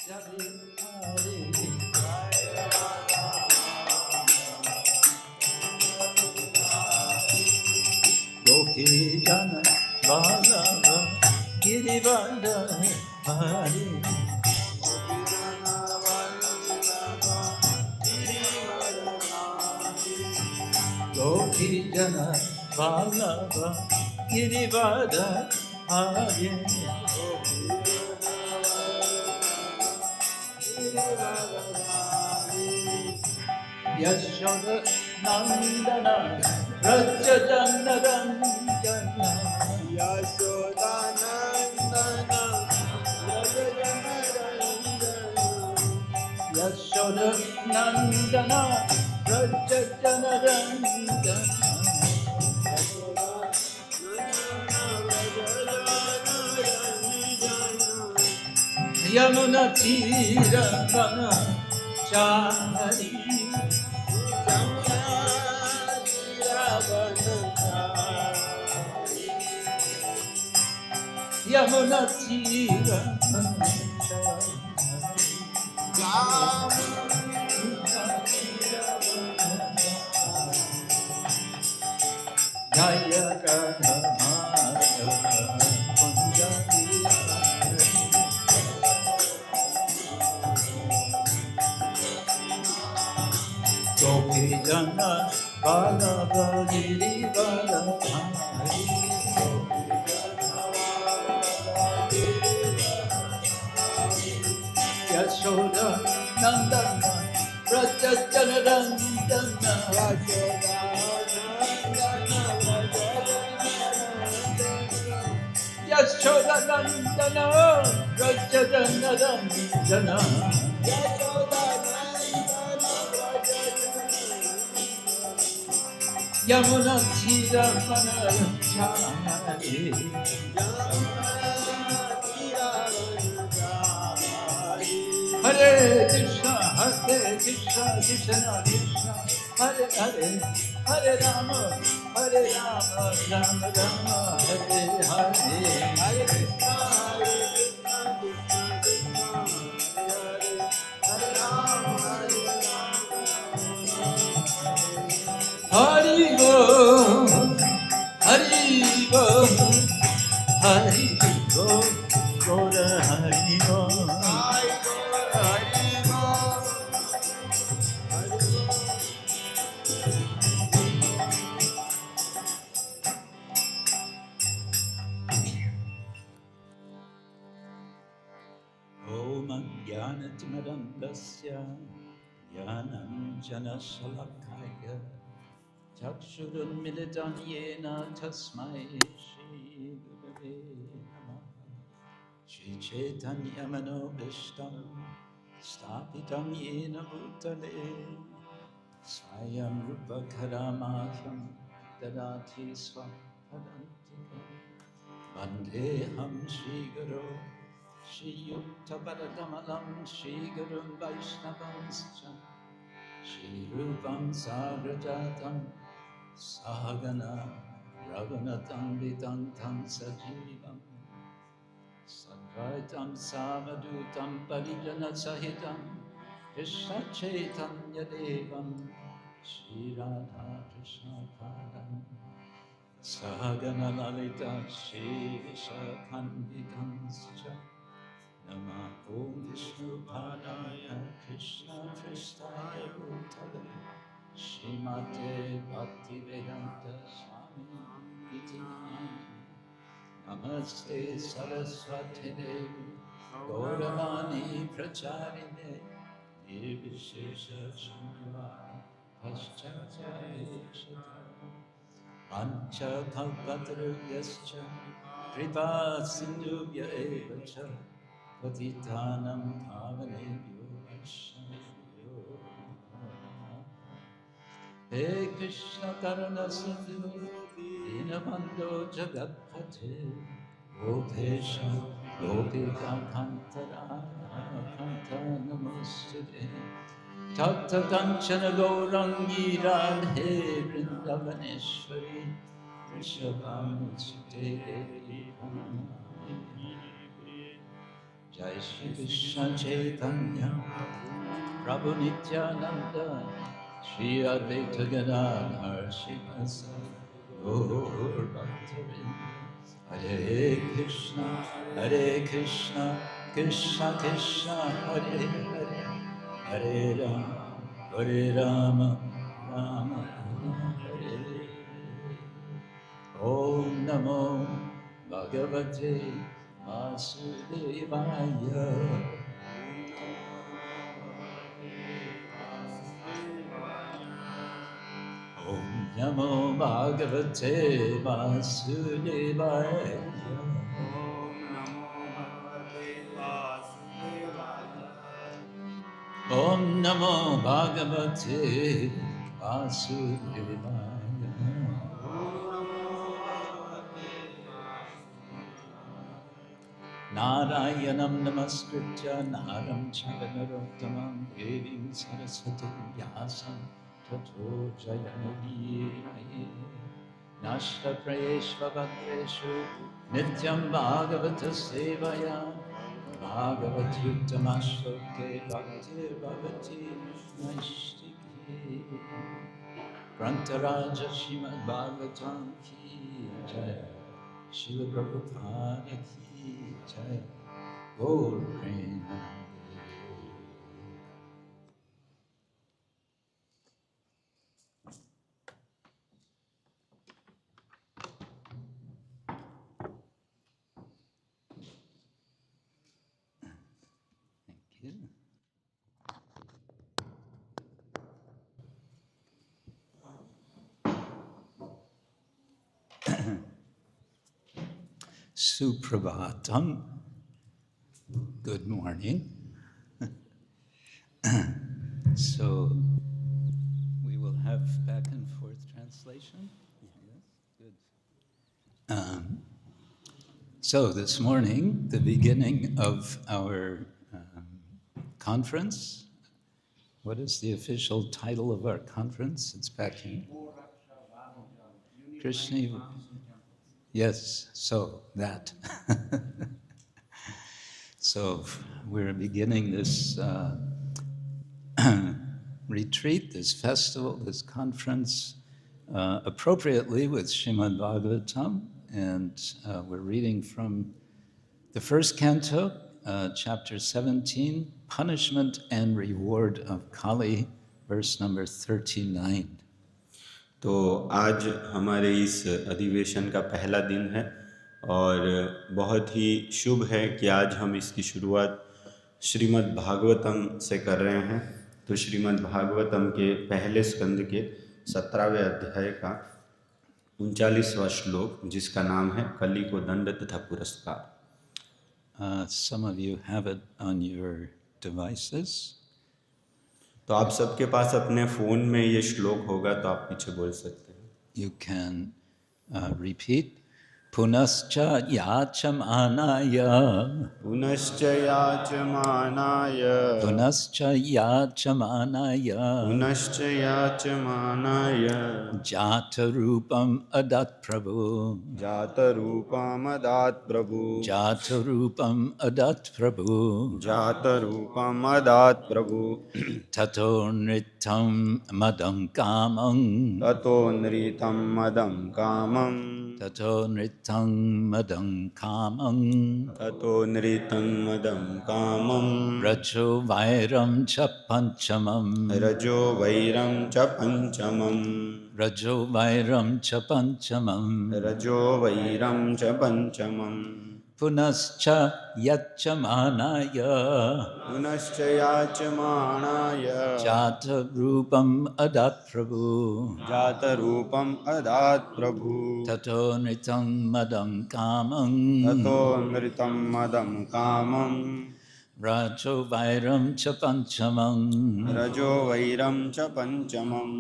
Jai Hari Gopi Jana Vallabha Girivardha Hari Gopi Jana Vallabha Girivardha Hari Yashoda Nandana Raja Jana Ranjana Yashoda Nandana Raja Jana Ranjana Yashoda Nandana Raja Jana Ranjana Yamuna Tira Mana Chari Yamuna Tira Mana Jaya Radha Madhava Gopi Jana Vallabha Girivardha Hari Yashoda Nandana Raja Jana Ranjana Yashoda Nandana Raja Jana Ranjana Yamuna Tira Mana Chari Hare Krishna Krishna Krishna Hare Hare Hare Rama Rama Rama Hare Hare Hare Krishna Hare Rama Hari Bo Hari Bo Hari Bo Gora Hari Bo Om Jnanatimirandasya Jnananjana Shalakaya Chakshurunmilitam Yena Tasmai Shri Gurave Namah Shri Chaitanya Manobishtam Stapitam Yena Bhutale Swayam Rupa Karamaham Dadati Swapadantikam Vandeham Shri Guru Shri Yukta Parakamalam Shri Guru Vaishnavanscha Shri Rupam Sagrajatam Sahagana Raghunatam Vidantam Sajivam Sadvaitam Savadutam Parijana Sahitam Krishna Chaitanya Devam Shri Radha Krishna Padam Sahagana Lalita Shri Vishakhanvitam Scha Nama Om Vishnu Padaya Krishna Prestaya Bhutale Shrimate Bhaktivedanta Swami Iti Namaste Saraswati Devi Gauravani Pracharine Nirvishesha Shunyavari Paschatyaishita Pancha Kalpataruyascha Kripa Sindhubhya Evacha Patitanam Pavanebhyo Vaishnavebhyo He Krishna Karuna Sindhu Dinabandho Jagatpate Gopesha Gopika Kantara Kanta Namaste Tata Kanchana Gaurangi Radhe Vrindavaneshwari Vrishabhanusude Devi Jai Shri Krishna Chaitanya Prabhu Nityananda Shri Advaita Gadadhar Srivasa Gaur Bhaktavinda Hare Krishna Krishna Krishna Hare Hare Hare Rama Rama Hare Hare Om Namo Bhagavate Vasudevaya Om Namo Bhagavate Vasudevaya Om Namo Bhagavate Vasudevaya Narayanam Namaskritya Naram Charanarottamam Devim Saraswati Vyasam Tato Jayamudiraye Nashta Prayeshva Bhadreshu Nityam Bhagavata Sevaya Bhagavati Uttamashoke Bhakti Bhavati Naishtiki Grantaraja Srimad Bhagavatam Ki Jai Srila Prabhupada Ki Jai Gaur Premanande. Thank you. Suprabhatam. Good morning. So we will have back and forth translation. Yes, good. So this morning, the beginning of our conference. What is the official title of our conference? It's back here. Krishna. Yes, so that. So we're beginning this retreat, this festival, this conference, appropriately with Srimad Bhagavatam, and we're reading from the first canto, chapter 17, Punishment and Reward of Kali, verse number 39. तो आज हमारे इस अधिवेशन का पहला दिन है और बहुत ही शुभ है कि आज हम इसकी शुरुआत श्रीमद् भागवतम से कर रहे हैं। तो श्रीमद् भागवतम के पहले स्कंद के 17वें अध्याय का 39वां श्लोक, जिसका नाम है कली को दंड तथा पुरस्कार। Some of you have it on your devices. तो आप सबके पास अपने फ़ोन में ये श्लोक होगा, तो आप पीछे बोल सकते हैं। You can repeat. Punascha yachamanaya. पुनश्च याचमानाय Punascha yachamanaya. पुनश्च याचमानाय Jata rupam adat prabhu. जातरूपमदात् प्रभु Jata rupam adat prabhu. जातरूपमदात् प्रभु Tato nritam madam kamam. ततो नृतं मदं कामं Tato nritam madam kamam. ततो नृतं मदं कामं Rajo vairam cha panchamam. रजो वैरं च पञ्चमम् Rajo vairam cha panchamam. रजो वैरं च पञ्चमम् Punascha yachamanaya. पुनश्च याचमानाय Jata rupam adat prabhu. जातरूपम् अदात् प्रभु Tato nritam madam kamam. ततो नृतं मदं कामम् Rajo vairam cha panchamam. रजो वैरं च पञ्चमम्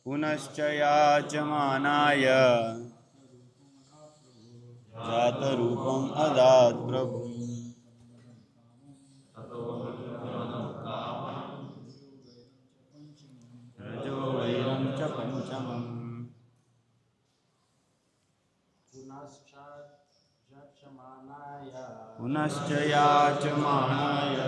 पुनश्च याचमानाय जातरूपम् अदात् प्रभु रजो वैरं च पञ्चमम् पुनश्च याचमानाय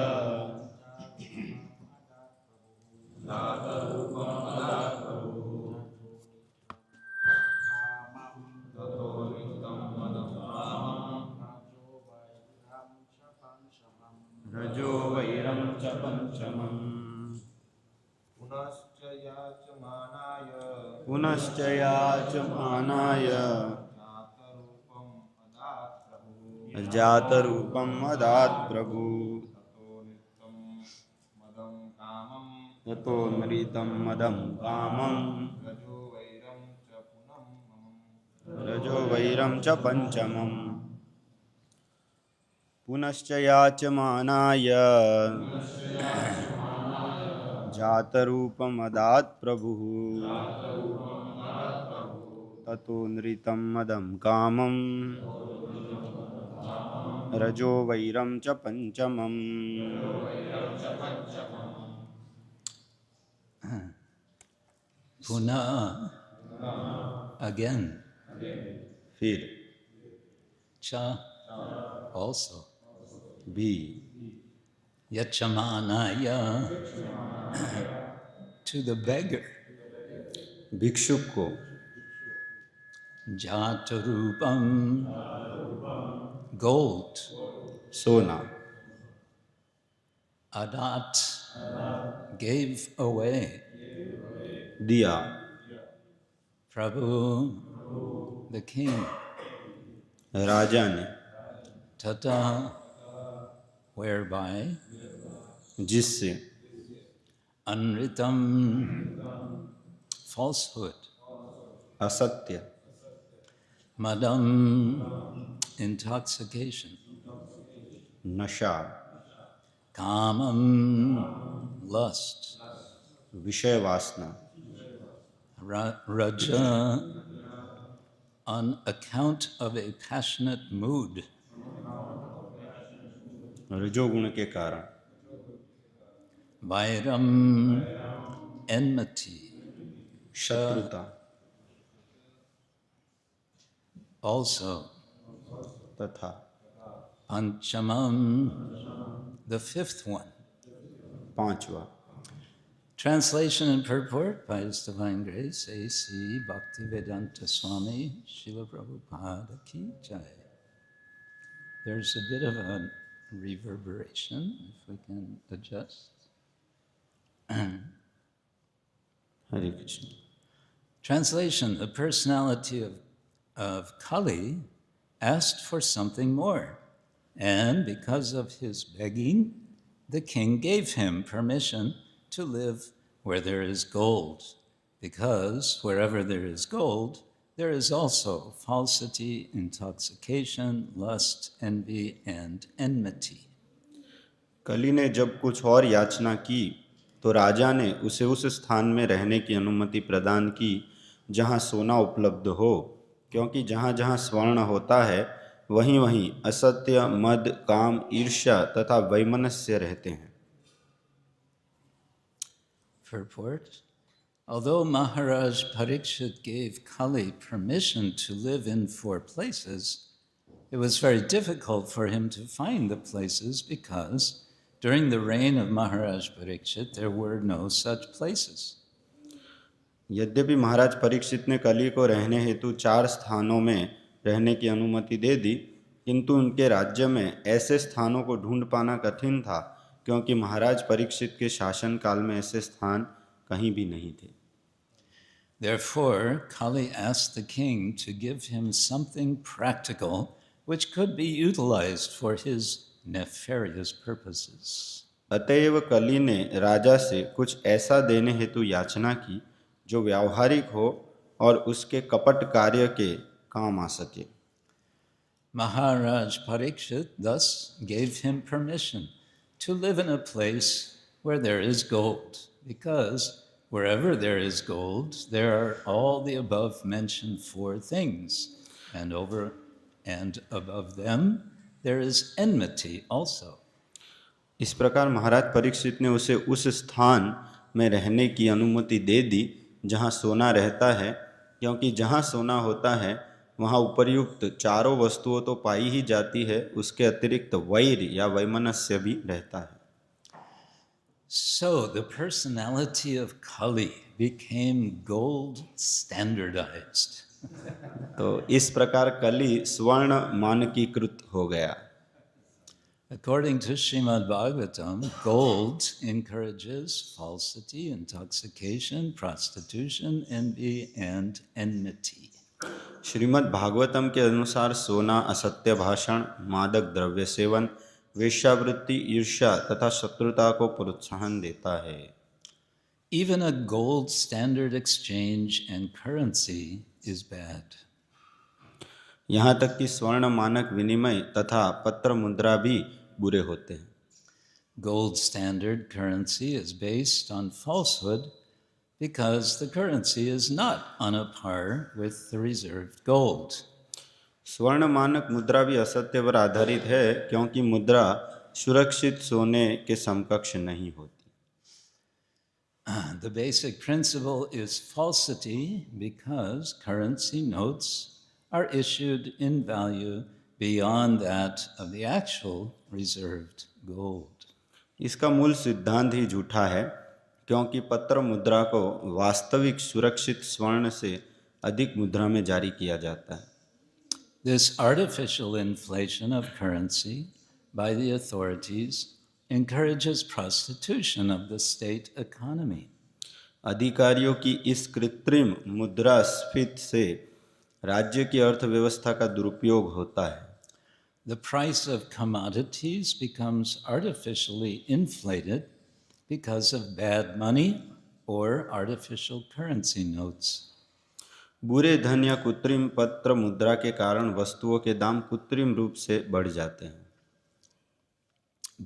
रजो वैरं च पंचमम् पुनश्च याचमानाय पुनश्च याचमानाय जातरूपम् अदात् प्रभुः जातरूपम् अदात् प्रभु ततो नृतं मदं कामम् ततो नृतं मदं कामम् रजो वैरं च पुनः मम रजो वैरं च पंचमम् पुनश्च याचमानाय जातरूपमदात् प्रभुः ततो नृतं मदं कामम् रजो वैरं च पंचमम् Puna, again. फिर Cha, also. भी Yachamanaya, to the beggar. भिक्षुक को Jatarupam, gold. सोना Adat, gave away. दिया Prabhu, the king. राजा ने Tata, whereby जिससे Anritam, falsehood. असत्य Madam, intoxication. नशा Kamam, lust. विषय वासना Raja, on account of a passionate mood. रजोगुण के कारण Vairam, enmity. शत्रुता Also, तथा Panchamam, the fifth one. पांचवा Translation and purport by His Divine Grace, A.C. Bhaktivedanta Swami, Srila Prabhupada Ki Jai. There's a bit of a reverberation, if we can adjust. Hare Krishna Translation, the personality of Kali asked for something more, and because of his begging, the king gave him permission to live where there is gold, because wherever there is gold, there is also falsity, intoxication, lust, envy, and enmity. कली ने जब कुछ और याचना की तो राजा ने उसे उस स्थान में रहने की अनुमति प्रदान की जहाँ सोना उपलब्ध हो, क्योंकि जहाँ जहाँ स्वर्ण होता है वहीं वहीं असत्य, मद, काम, ईर्ष्या तथा वैमनस्य रहते हैं। Purport. Although Maharaj Parikshit gave Kali permission to live in 4 places, it was very difficult for him to find the places because during the reign of Maharaj Parikshit, there were no such places. यद्यपि महाराज परीक्षित ने कली को रहने हेतु 4 स्थानों में रहने की अनुमति दे दी, किंतु उनके राज्य में ऐसे स्थानों को ढूंढ पाना कठिन था, क्योंकि महाराज परीक्षित के शासन काल में ऐसे स्थान कहीं भी नहीं थे। Therefore, Kali asked the king to give him something practical which could be utilized for his nefarious purposes. अतएव कली ने राजा से कुछ ऐसा देने हेतु याचना की जो व्यावहारिक हो और उसके कपट कार्य के काम आ सके। Maharaj Parikshit thus gave him permission to live in a place where there is gold, because wherever there is gold, there are all the above mentioned 4 things, and over and above them, there is enmity also. इस प्रकार महाराज परीक्षित ने उसे उस स्थान में रहने की अनुमति दे दी जहाँ सोना रहता है, क्योंकि जहाँ सोना होता है वहाँ उपर्युक्त चारों वस्तुओं तो पाई ही जाती है, उसके अतिरिक्त वैर या वैमनस्य भी रहता है। So the personality of Kali became gold standardized. तो इस प्रकार कली स्वर्ण मानकीकृत हो गया। According to Srimad Bhagavatam, gold encourages falsity, intoxication, prostitution, envy, and enmity. Shrimad Bhagavatam के अनुसार सोना असत्य भाषण, मादक द्रव्य सेवन, वेश्यावृत्ति, ईर्ष्या तथा शत्रुता को प्रोत्साहन देता है। Even a gold standard exchange and currency is bad. यहाँ तक कि स्वर्ण मानक विनिमय तथा पत्र मुद्रा भी बुरे होते हैं। Gold standard currency is based on falsehood because the currency is not on a par with the reserved gold. स्वर्ण मानक मुद्रा भी असत्य पर आधारित है, क्योंकि मुद्रा सुरक्षित सोने के समकक्ष नहीं होती। The basic principle is falsity because currency notes are issued in value beyond that of the actual reserved gold. इसका मूल सिद्धांत ही झूठा है, क्योंकि पत्र मुद्रा को वास्तविक सुरक्षित स्वर्ण से अधिक मुद्रा में जारी किया जाता है। This artificial inflation of currency by the authorities encourages prostitution of the state economy. अधिकारियों की इस कृत्रिम मुद्रास्फीति से राज्य की अर्थव्यवस्था का दुरुपयोग होता है। The price of commodities becomes artificially inflated because of bad money or artificial currency notes. बुरे धन या कृत्रिम पत्र मुद्रा के कारण वस्तुओं के दाम कृत्रिम रूप से बढ़ जाते हैं।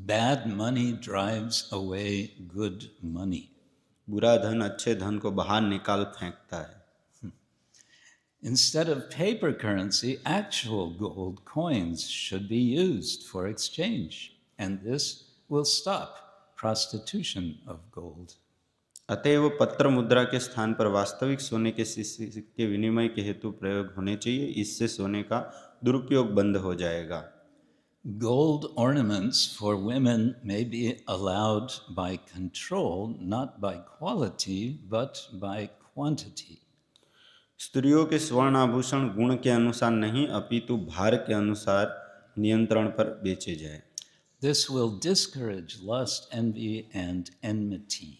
Bad money drives away good money. बुरा धन अच्छे धन को बाहर निकाल फेंकता है। Instead of paper currency, actual gold coins should be used for exchange, and this will stop prostitution of gold. अतएव पत्र मुद्रा के स्थान पर वास्तविक सोने के सिक्के विनिमय के हेतु प्रयोग होने चाहिए, इससे सोने का दुरुपयोग बंद हो जाएगा। Gold ornaments for women may be allowed by control, not by quality, but by quantity. स्त्रियों के स्वर्ण आभूषण गुण के अनुसार नहीं, अपितु भार के अनुसार नियंत्रण पर बेचे जाए। This will discourage lust, envy, and enmity.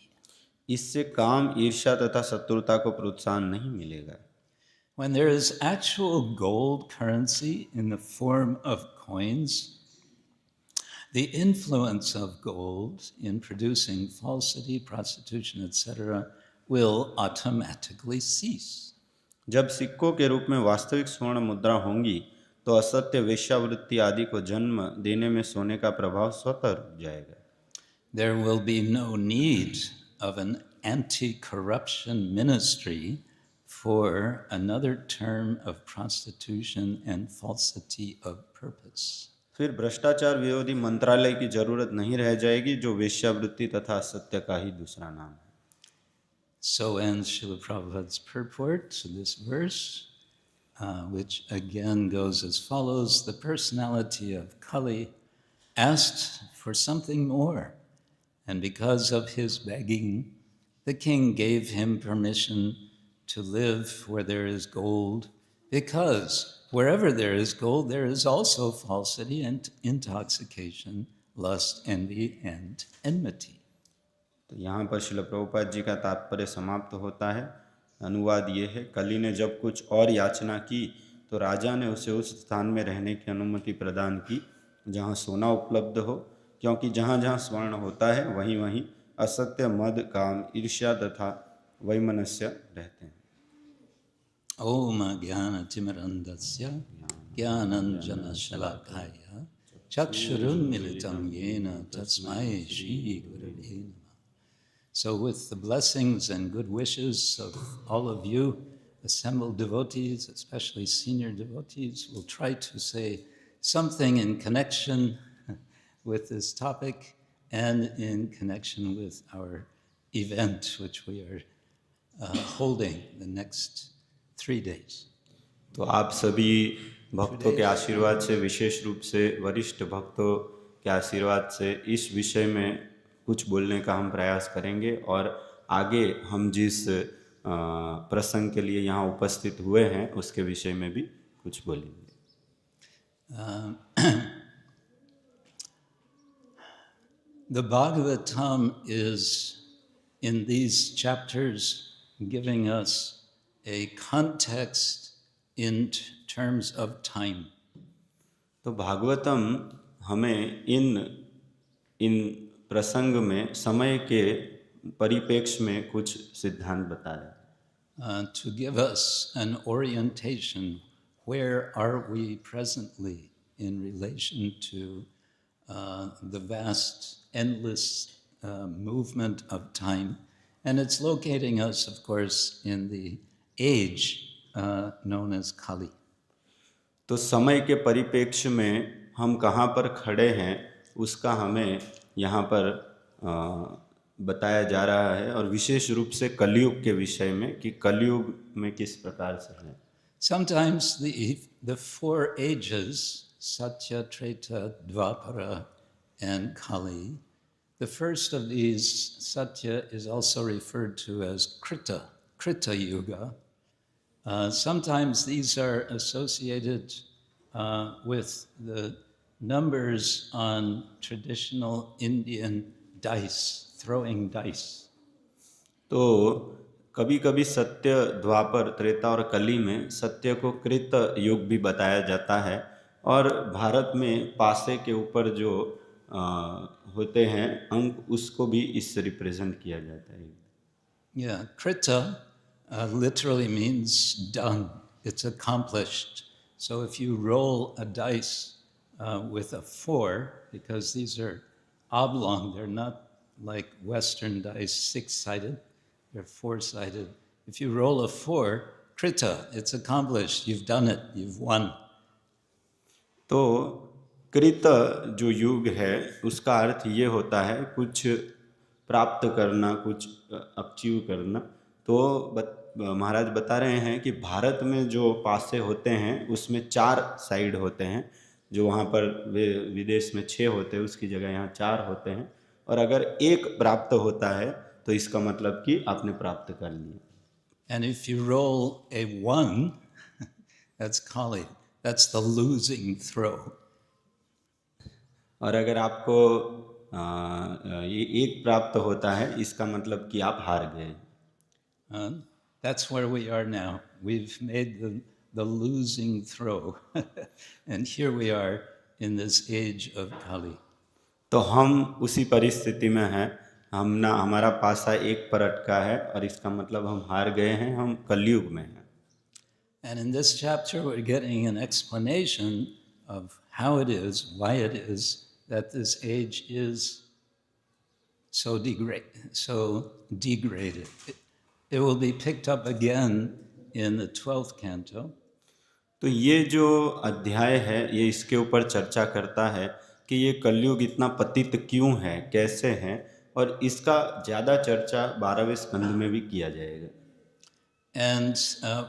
इससे काम, ईर्ष्या तथा शत्रुता को प्रोत्साहन नहीं मिलेगा। When there is actual gold currency in the form of coins, the influence of gold in producing falsity, prostitution, etc., will automatically cease. जब सिक्कों के रूप में वास्तविक स्वर्ण मुद्रा होंगी, तो असत्य, वेश्यावृत्ति आदि को जन्म देने में सोने का प्रभाव स्वतः रुक जाएगा। There will be no need of an anti-corruption ministry for another term of prostitution and falsity of purpose. फिर भ्रष्टाचार विरोधी मंत्रालय की जरूरत नहीं रह जाएगी, जो वेश्यावृत्ति तथा असत्य का ही दूसरा नाम है। So ends Srila Prabhupada's purport to this verse, which again goes as follows. The personality of Kali asked for something more, and because of his begging, the king gave him permission to live where there is gold, because wherever there is gold, there is also falsity and intoxication, lust, envy, and enmity. तो यहाँ पर श्रील प्रभुपाद जी का तात्पर्य समाप्त होता है। अनुवाद ये है, कली ने जब कुछ और याचना की तो राजा ने उसे उस स्थान में रहने की अनुमति प्रदान की जहाँ सोना उपलब्ध हो, क्योंकि जहाँ जहाँ स्वर्ण होता है वहीं वहीं असत्य, मद, काम, ईर्ष्या तथा वैमनस्य रहते हैं। Om Jnana-timirandasya Jnananjana-shalakaya Chakshurunmilitam Yena Tasmai Shri Gurave Namah. So with the blessings and good wishes of all of you assembled devotees, especially senior devotees, we'll try to say something in connection with this topic and in connection with our event, which we are holding the next 3 days. तो आप सभी भक्तों के आशीर्वाद से, विशेष रूप से वरिष्ठ भक्तों के आशीर्वाद से इस विषय में कुछ बोलने का हम प्रयास करेंगे और आगे हम जिस प्रसंग के लिए यहाँ उपस्थित हुए हैं उसके विषय में भी कुछ बोलेंगे। The Bhagavatam is, in these chapters, giving us a context in terms of time. तो भागवतम हमें इन प्रसंग में समय के परिप्रेक्ष्य में कुछ सिद्धांत बता रहे हैं। To give us an orientation, where are we presently in relation to the vast, endless movement of time, and it's locating us, of course, in the age known as Kali. तो समय के परिप्रेक्ष्य में हम कहाँ पर खड़े हैं उसका हमें यहाँ पर बताया जा रहा है और विशेष रूप से कलयुग के विषय में कि कलयुग में किस प्रकार से है। Sometimes the four ages, Satya, Treta, Dvapara, and Kali, the first of these, Satya, is also referred to as Krita Yuga. Sometimes these are associated with the numbers on traditional Indian dice, throwing dice. तो कभी कभी सत्य, द्वापर, त्रेता और कली में सत्य को कृत युग भी बताया जाता है और भारत में पासे के ऊपर जो होते हैं अंक उसको भी इससे रिप्रेजेंट किया जाता है। Yeah, Krita literally means done. It's accomplished. So if you roll a dice with a 4, because these are oblong, they're not like Western dice, 6-sided, they're 4-sided. If you roll a 4, Krita, it's accomplished. You've done it. You've won. तो कृत जो युग है उसका अर्थ ये होता है कुछ प्राप्त करना, कुछ अचीव करना। तो महाराज बता रहे हैं कि भारत में जो पासे होते हैं उसमें 4 साइड होते हैं, जो वहाँ पर विदेश में 6 होते हैं उसकी जगह यहाँ 4 होते हैं, और अगर एक प्राप्त होता है तो इसका मतलब कि आपने प्राप्त कर लिया। And if you roll a 1, that's Kali. That's the losing throw. और अगर आपको ये एक प्राप्त होता है इसका मतलब कि आप हार गए। That's where we are now. We've made the losing throw. And here we are in this age of Kali. तो हम उसी परिस्थिति में हैं, हमारा पासा एक पर अटका है और इसका मतलब हम हार गए हैं, हम कलयुग में हैं। And in this chapter we're getting an explanation of how it is, why it is that this age is so degraded. It will be picked up again in the 12th canto. तो ये जो अध्याय है ये इसके ऊपर चर्चा करता है कि ये कलयुग इतना पतित क्यों है, कैसे है, और इसका ज़्यादा चर्चा 12वें स्कंद में भी किया जाएगा। And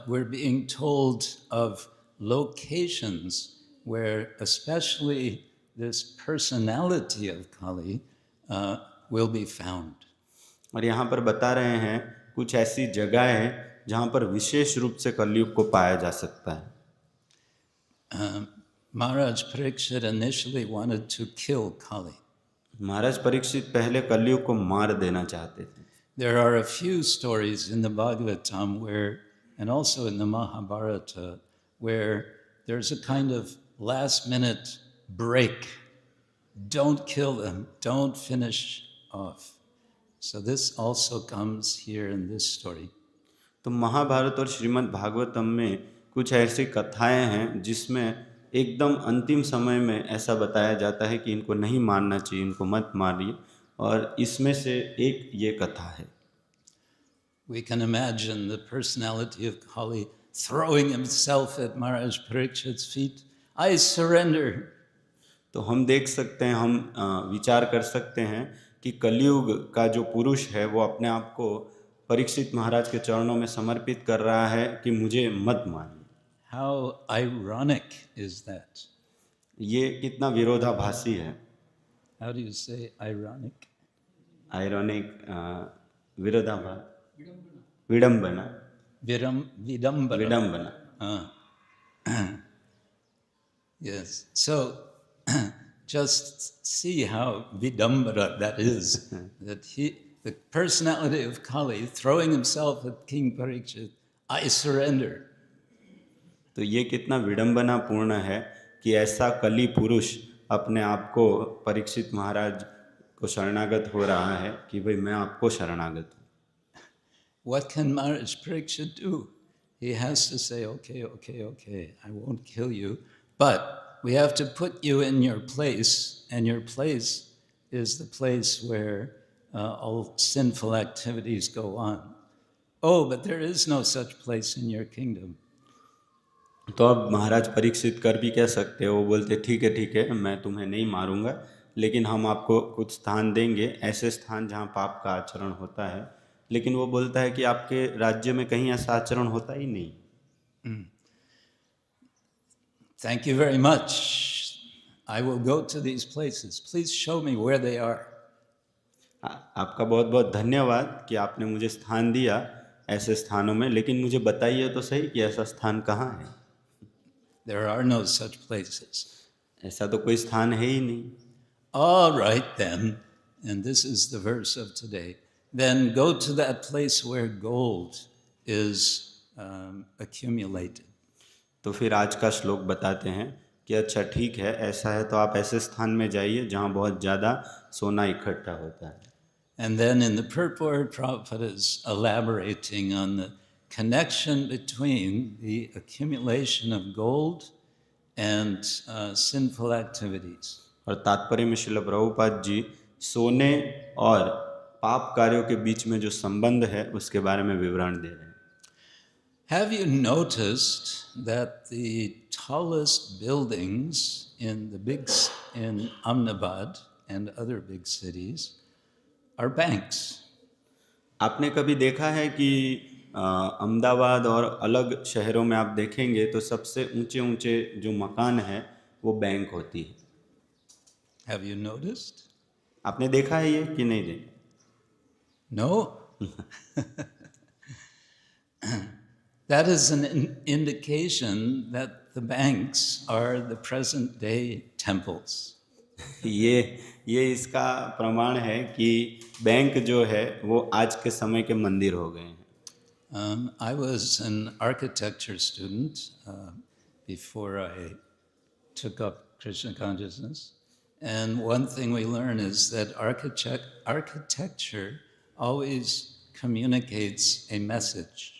we're being told of locations where especially this personality of Kali will be found. और यहाँ पर बता रहे हैं कुछ ऐसी जगह है जहाँ पर विशेष रूप से कलयुग को पाया जा सकता है। Maharaj Parikshit initially wanted to kill Kali. महाराज परीक्षित पहले कलयुग को मार देना चाहते थे। There are a few stories in the Bhagavatam where, and also in the Mahabharata, where there's a kind of last-minute break. Don't kill them. Don't finish off. So this also comes here in this story. तो महाभारत और श्रीमद् भागवतम में कुछ ऐसी कथाएं हैं जिसमें एकदम अंतिम समय में ऐसा बताया जाता है कि इनको नहीं मारना चाहिए, इनको मत मारिए, और इसमें से एक ये कथा है। We can imagine the personality of Kali throwing himself at Maharaj Parikshit's feet. I surrender. तो हम देख सकते हैं, हम विचार कर सकते हैं कि कलयुग का जो पुरुष है वो अपने आप को परीक्षित महाराज के चरणों में समर्पित कर रहा है कि मुझे मत मारिए। How ironic is that? ये कितना विरोधाभासी है। How do you say ironic? Ironic, विरोधाभास, विडंबना, Vidambara. विडंबना। Yes. So just see how vidambara that is. That the personality of Kali throwing himself at King Parikshit, I surrender. तो ये कितना विडंबनापूर्ण है कि ऐसा कली पुरुष अपने आप को परीक्षित महाराज को शरणागत हो रहा है कि भाई मैं आपको शरणागत हूँ। What can Maharaj Parikshit do? He has to say, okay, I won't kill you, but we have to put you in your place, and your place is the place where all sinful activities go on. Oh, but there is no such place in your kingdom. तो अब महाराज परीक्षित कर भी कह सकते हो, वो बोलते ठीक है मैं तुम्हें नहीं मारूंगा, लेकिन हम आपको कुछ स्थान देंगे, ऐसे स्थान जहाँ पाप का आचरण होता है। लेकिन वो बोलता है कि आपके राज्य में कहीं ऐसा आचरण होता ही नहीं। Thank you very much. I will go to these places. Please show me where they are. आपका बहुत बहुत धन्यवाद कि आपने मुझे स्थान दिया ऐसे स्थानों में, लेकिन मुझे बताइए तो सही कि ऐसा स्थान कहाँ है। There are no such places. ऐसा तो कोई स्थान है ही नहीं। All right then, and this is the verse of today. Then go to that place where gold is accumulated. तो फिर आज का श्लोक बताते हैं कि अच्छा ठीक है, ऐसा है तो आप ऐसे स्थान में जाइए जहाँ बहुत ज़्यादा सोना इकट्ठा होता है। And then in the purport, Prabhupada is elaborating on the connection between the accumulation of gold and sinful activities. और तात्पर्य में श्रील प्रभुपाद जी सोने और पाप कार्यों के बीच में जो संबंध है उसके बारे में विवरण दे रहे हैं। Have you noticed that the tallest buildings in Ahmedabad and other big cities are banks? आपने कभी देखा है कि अहमदाबाद और अलग शहरों में आप देखेंगे तो सबसे ऊंचे ऊंचे जो मकान है वो बैंक होती है। Have you noticed? आपने देखा है ये कि नहीं देखा? No. That is an indication that the banks are the present day temples. ये इसका प्रमाण है कि बैंक जो है वो आज के समय के मंदिर हो गए हैं। I was an architecture student before I took up Krishna consciousness. And one thing we learn is that architecture always communicates a message.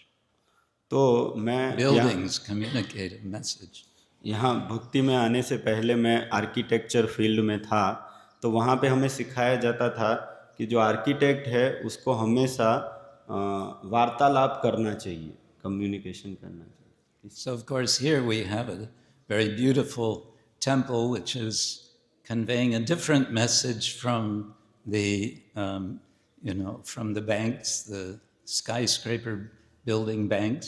तो मैं Buildings communicate a message. यहाँ भक्ति में आने से पहले मैं आर्किटेक्चर फील्ड में था, तो वहाँ पे हमें सिखाया जाता था कि जो आर्किटेक्ट है उसको हमेशा वार्तालाप करना चाहिए, कम्युनिकेशन करना चाहिए। So of course here we have a very beautiful temple which is conveying a different message from the from the banks, the skyscraper building banks.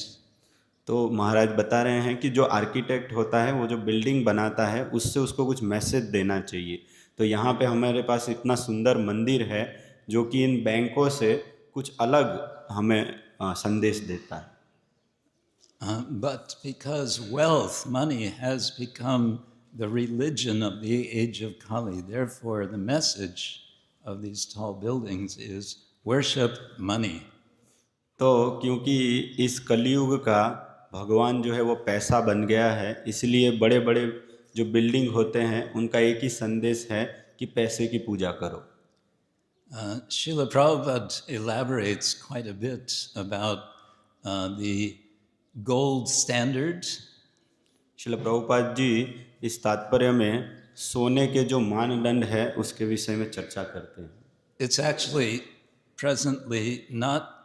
तो महाराज बता रहे हैं कि जो आर्किटेक्ट होता है वो जो बिल्डिंग बनाता है उससे उसको कुछ मैसेज देना चाहिए। तो यहाँ पे हमारे पास इतना सुंदर मंदिर है जो कि इन बैंकों से कुछ अलग हमें संदेश देता है। But because wealth, money has become the religion of the age of Kali, therefore the message of these tall buildings is worship money. तो क्योंकि इस कलयुग का भगवान जो है वो पैसा बन गया है, इसलिए बड़े बड़े जो बिल्डिंग होते हैं उनका एक ही संदेश है कि पैसे की पूजा करो। Srila Prabhupada elaborates quite a bit about the gold standard. Srila Prabhupada ji इस तात्पर्य में सोने के जो मानदंड है उसके विषय में चर्चा करते हैं। It's actually presently not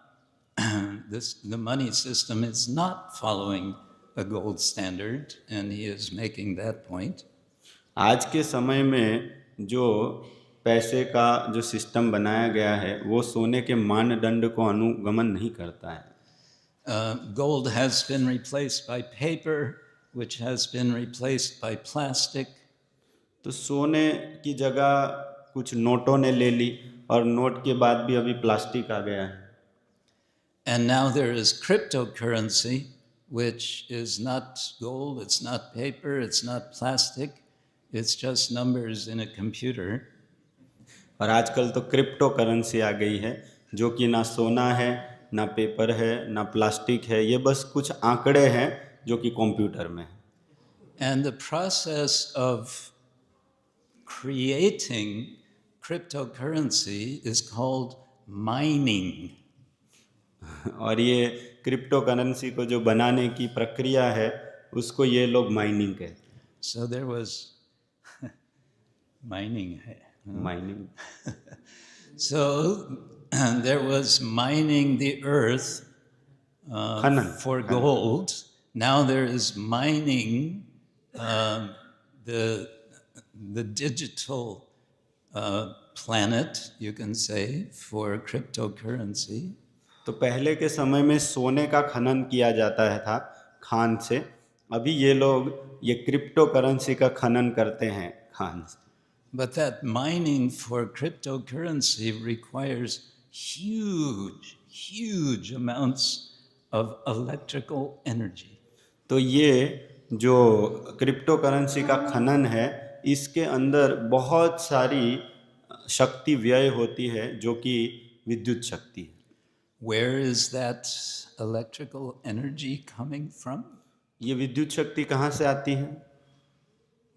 the money system is not following a gold standard, and he is making that point. आज के समय में जो पैसे का जो सिस्टम बनाया गया है वो सोने के मानदंड को अनुगमन नहीं करता है। Gold has been replaced by paper, which has been replaced by plastic. तो सोने की जगह कुछ नोटों ने ले ली और नोट के बाद भी अभी प्लास्टिक आ गया है। And now there is cryptocurrency, which is not gold, it's not paper, it's not plastic, it's just numbers in a computer. और आजकल तो क्रिप्टो करेंसी आ गई है जो कि ना सोना है, ना पेपर है, ना प्लास्टिक है, ये बस कुछ आंकड़े हैं जो कि कंप्यूटर में है। And the process of creating cryptocurrency is called mining. और ये क्रिप्टो करेंसी को जो बनाने की प्रक्रिया है उसको ये लोग माइनिंग कहते हैं। So there was mining. Mining. So there was mining the earth खनन। for gold. Now there is mining the digital planet, you can say, for cryptocurrency. तो पहले के समय में सोने का खनन किया जाता है था खान से, अभी ये लोग ये क्रिप्टो करेंसी का खनन करते हैं खान से। But that mining for cryptocurrency requires huge amounts of electrical energy. तो ये जो क्रिप्टो करेंसी का खनन है इसके अंदर बहुत सारी शक्ति व्यय होती है जो कि विद्युत शक्ति है। Where is that electrical energy coming from? ये विद्युत शक्ति कहाँ से आती है?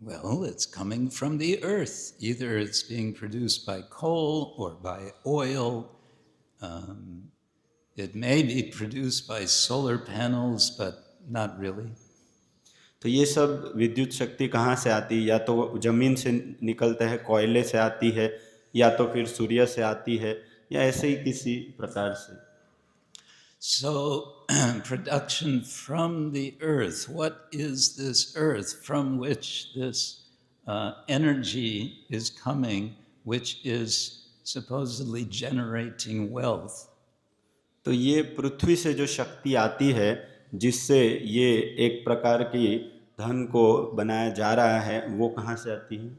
Well, it's coming from the earth. Either it's being produced by coal or by oil. It may be produced by solar panels, but not really. तो ये सब विद्युत शक्ति कहाँ से आती है? या तो जमीन से निकलता है, कोयले से आती है, या तो फिर सूर्य से आती है, या ऐसे ही किसी प्रकार से। So, production from the earth. What is this earth from which this energy is coming, which is supposedly generating wealth? तो ये पृथ्वी से जो शक्ति आती है जिससे ये एक प्रकार की धन को बनाया जा रहा है, वो कहाँ से आती है?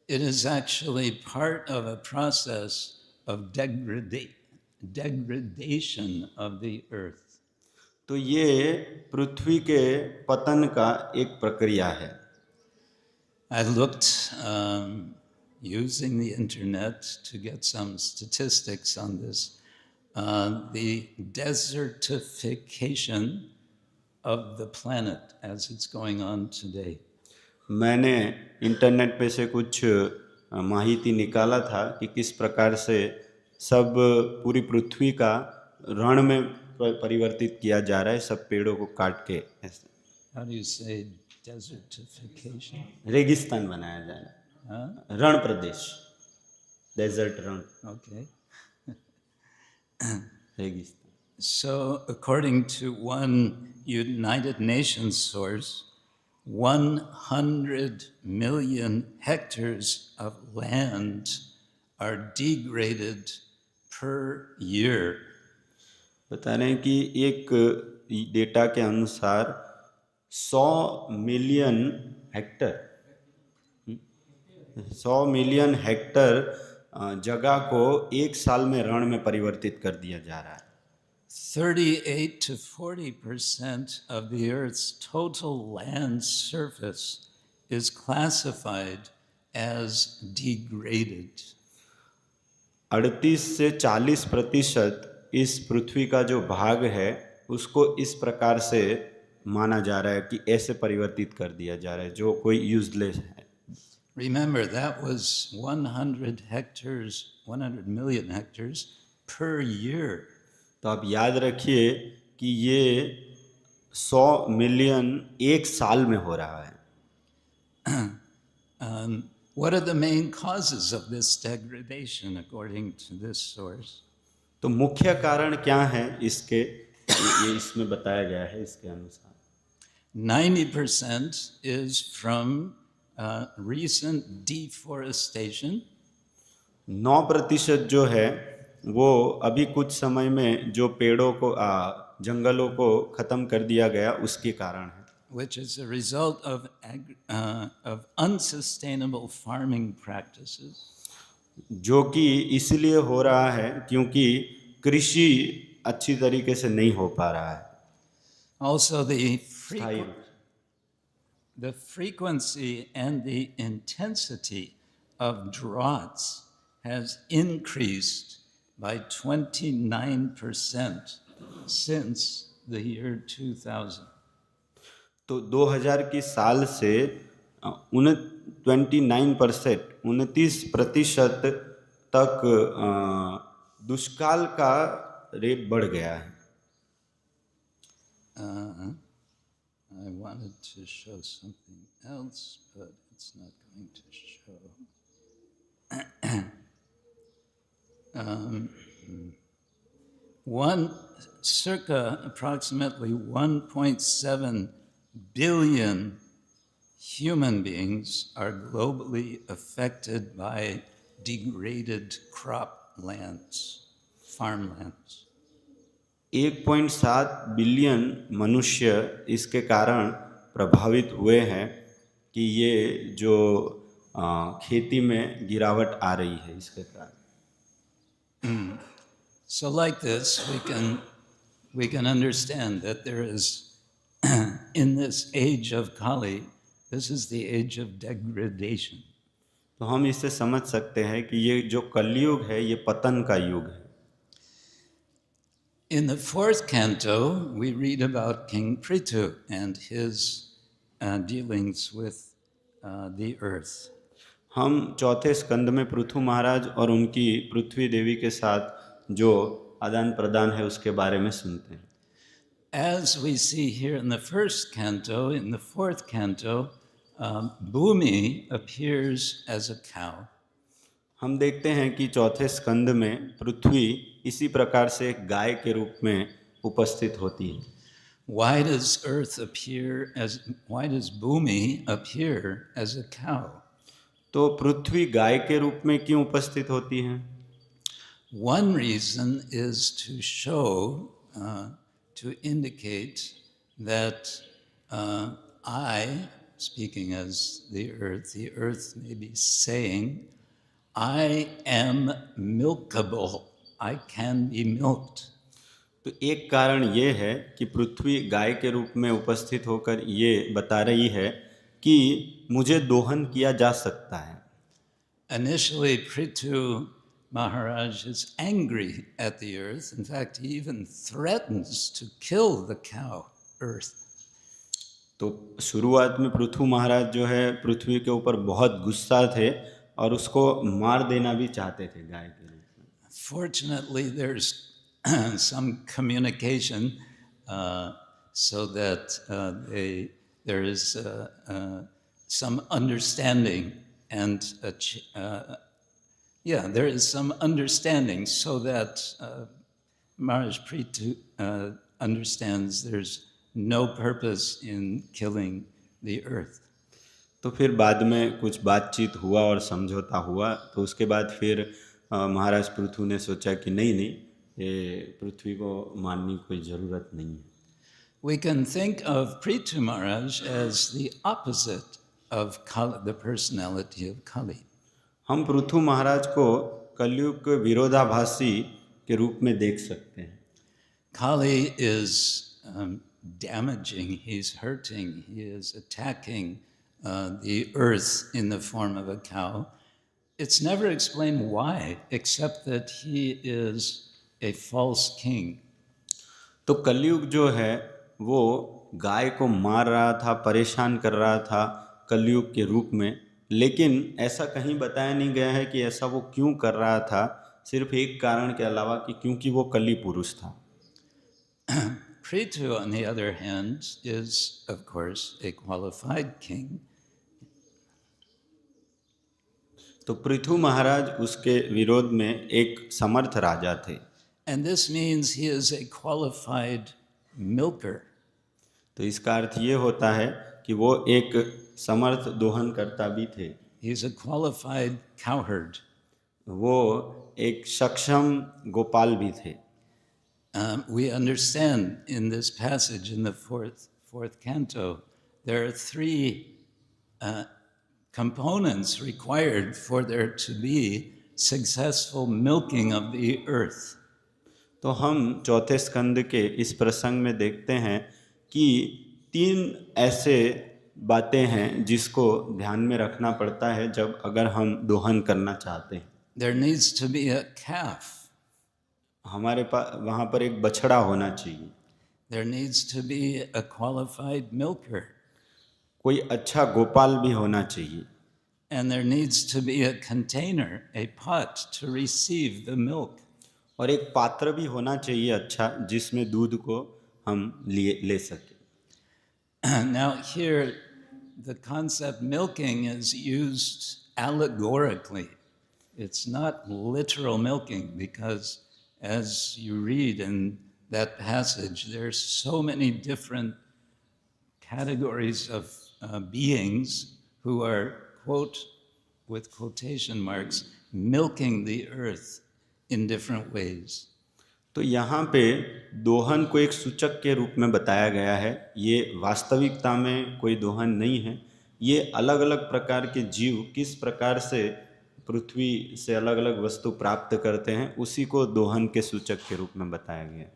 It is actually part of a process of degradation of the earth. तो ये पृथ्वी के पतन का एक प्रक्रिया है। I looked using the internet to get some statistics on this. The desertification of the planet as it's going on today. मैंने internet पे से कुछ माहिती निकाला था कि किस प्रकार से सब पूरी पृथ्वी का रण में परिवर्तित किया जा रहा है, सब पेड़ों को काट के ऐसे। How do you say desertification? रेगिस्तान बनाया जा रहा है, रण प्रदेश, डेजर्ट रण। Okay. रेगिस्तान। So, according to one United Nations source, 100 million hectares of land are degraded per year. बता रहे हैं कि एक डेटा के अनुसार 100 मिलियन हेक्टर जगह को एक साल में रण में परिवर्तित कर दिया जा रहा है। 38 to 40% of the Earth's total land surface is classified as degraded. 38 से 40% इस पृथ्वी का जो भाग है उसको इस प्रकार से माना जा रहा है कि ऐसे परिवर्तित कर दिया जा रहा है जो कोई यूजलेस है। Remember, that was 100 million hectares per year. तो आप याद रखिए कि ये 100 मिलियन एक साल में हो रहा है। What are the main causes of this degradation according to this source? तो मुख्य कारण क्या है इसके, ये इसमें बताया गया है इसके अनुसार 90% is from recent deforestation. 9% जो है वो अभी कुछ समय में जो पेड़ों को जंगलों को खत्म कर दिया गया उसके कारण है। which is a result of unsustainable farming practices, जो कि इसलिए हो रहा है क्योंकि कृषि अच्छी तरीके से नहीं हो पा रहा है। also स्थायी रूप से। the frequency and the intensity of droughts has increased by 29% since the year 2000. तो 2000 की साल से 29% तक दुष्काल का रेट बढ़ गया है। I wanted to show something else, but it's not going to show. Approximately 1.7 billion human beings are globally affected by degraded croplands, farmlands. 1.7 billion मनुष्य इसके कारण प्रभावित हुए हैं कि ये जो खेती में गिरावट आ रही है इसके कारण। So like this, we can understand that there is, in this age of Kali, this is the age of degradation. तो हम इससे समझ सकते हैं कि ये जो कलयुग है ये पतन का युग है। In the fourth canto, we read about King Prithu and his dealings with the earth. हम चौथे स्कंद में पृथु महाराज और उनकी पृथ्वी देवी के साथ जो आदान प्रदान है उसके बारे में सुनते हैं। As we see here in the first canto, in the fourth canto, Bhumi appears as a cow. हम देखते हैं कि चौथे स्कंद में पृथ्वी इसी प्रकार से एक गाय के रूप में उपस्थित होती है। Why does Bhumi appear as a cow? तो पृथ्वी गाय के रूप में क्यों उपस्थित होती है? One reason is to show, to indicate that I, speaking as the earth may be saying, I am milkable, I can be milked. तो एक कारण ये है कि पृथ्वी गाय के रूप में उपस्थित होकर ये बता रही है कि मुझे दोहन किया जा सकता है। Initially, Prithu Maharaj is angry at the earth. In fact, he even threatens to kill the cow, earth. तो शुरुआत में पृथु महाराज जो है पृथ्वी के ऊपर बहुत गुस्सा थे और उसको मार देना भी चाहते थे गाय के रूप में। Fortunately, there's some communication so that there is some understanding and there is some understanding so that Maharaj Prithu understands there's no purpose in killing the earth. तो फिर बाद में कुछ बातचीत हुआ और समझौता हुआ, तो उसके बाद फिर महाराज पृथु ने सोचा कि नहीं, ये पृथ्वी को मारने की कोई ज़रूरत नहीं है। We can think of Prithu Maharaj as the opposite of Kali, the personality of Kali. हम पृथु महाराज को कलयुग के विरोधाभासी के रूप में देख सकते हैं। Kali is damaging, he's hurting, he is attacking the earth in the form of a cow. It's never explained why, except that he is a false king. तो कलयुग जो है वो गाय को मार रहा था, परेशान कर रहा था कलयुग के रूप में, लेकिन ऐसा कहीं बताया नहीं गया है कि ऐसा वो क्यों कर रहा था, सिर्फ एक कारण के अलावा कि क्योंकि वो कली पुरुष था। Prithu, on the other hand, is, of course, a qualified king. तो पृथु महाराज उसके विरोध में एक समर्थ राजा थे। And this means he is a qualified milker. तो इसका अर्थ ये होता है कि वो एक समर्थ दोहनकर्ता भी थे। He is a qualified cowherd. वो एक सक्षम गोपाल भी थे। We understand in this passage in the fourth canto there are three components required for there to be successful milking of the earth. तो हम चौथे स्कंद के इस प्रसंग में देखते हैं कि 3 ऐसे बातें हैं जिसको ध्यान में रखना पड़ता है जब अगर हम दोहन करना चाहते हैं. There needs to be a calf. हमारे पास वहाँ पर एक बछड़ा होना चाहिए. There needs to be a qualified milker. कोई अच्छा गोपाल भी होना चाहिए. And there needs to be a container, a pot, to receive the milk. और एक पात्र भी होना चाहिए अच्छा जिसमें दूध को हम ले सकें. Now here, the concept milking is used allegorically. It's not literal milking because as you read in that passage, there's so many different categories of beings who are, quote, with quotation marks, milking the earth in different ways. तो यहाँ पे दोहन को एक सूचक के रूप में बताया गया है. ये वास्तविकता में कोई दोहन नहीं है. ये अलग अलग प्रकार के जीव किस प्रकार से पृथ्वी से अलग अलग वस्तु प्राप्त करते हैं उसी को दोहन के सूचक के रूप में बताया गया है.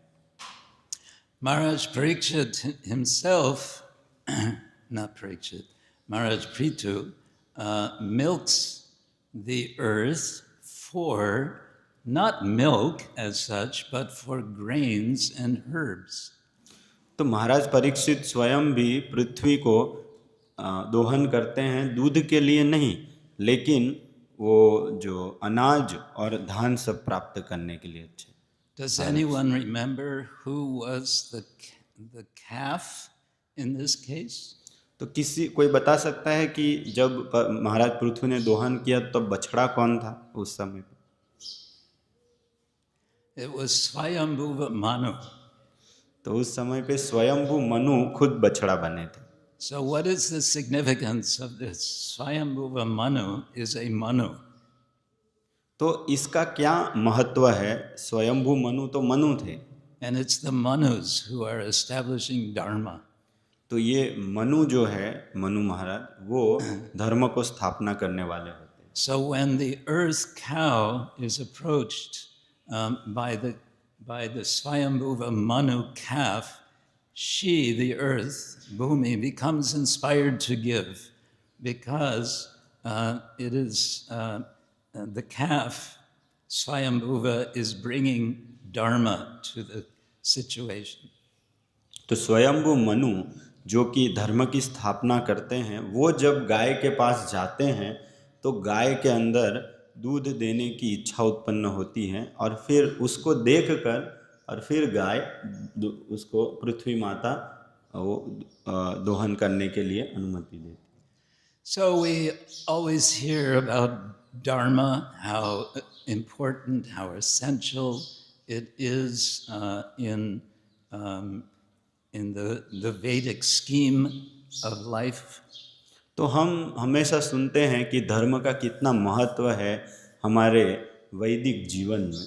Maharaj Parikshit himself, not Parikshit, Maharaj Prithu, milks the earth for not milk as such, but for grains and herbs. तो महाराज परीक्षित स्वयं भी पृथ्वी को दोहन करते हैं दूध के लिए नहीं, लेकिन वो जो अनाज और धान सब प्राप्त करने के लिए अच्छे. Does anyone remember who was the calf in this case? तो कोई बता सकता है कि जब महाराज पृथु ने दोहन किया तब बछड़ा कौन था उस समय पे? It was Swayambhuva Manu. तो उस समय पे स्वयंभू मनु खुद बछड़ा बने थे. So what is the significance of this? Swayambhuva Manu is a Manu. तो इसका क्या महत्व है? स्वयंभू मनु तो मनु थे. And it's the Manus who are establishing Dharma. तो ये मनु जो है मनु महाराज वो धर्म को स्थापना करने वाले होते हैं. So when the earth cow is approached by the Swayambhuva Manu calf, she, the earth, Bhumi, becomes inspired to give because it is the calf, Swayambhuva, is bringing Dharma to the situation. तो स्वयंभू मनु जो कि धर्म की स्थापना करते हैं वो जब गाय के पास जाते हैं तो गाय के अंदर दूध देने की इच्छा उत्पन्न होती है और फिर उसको देखकर और फिर गाय उसको पृथ्वी माता वो दोहन करने के लिए अनुमति देती. So we always hear about Dharma, how important, how essential it is in the Vedic scheme of life. तो हम हमेशा सुनते हैं कि धर्म का कितना महत्व है हमारे वैदिक जीवन में.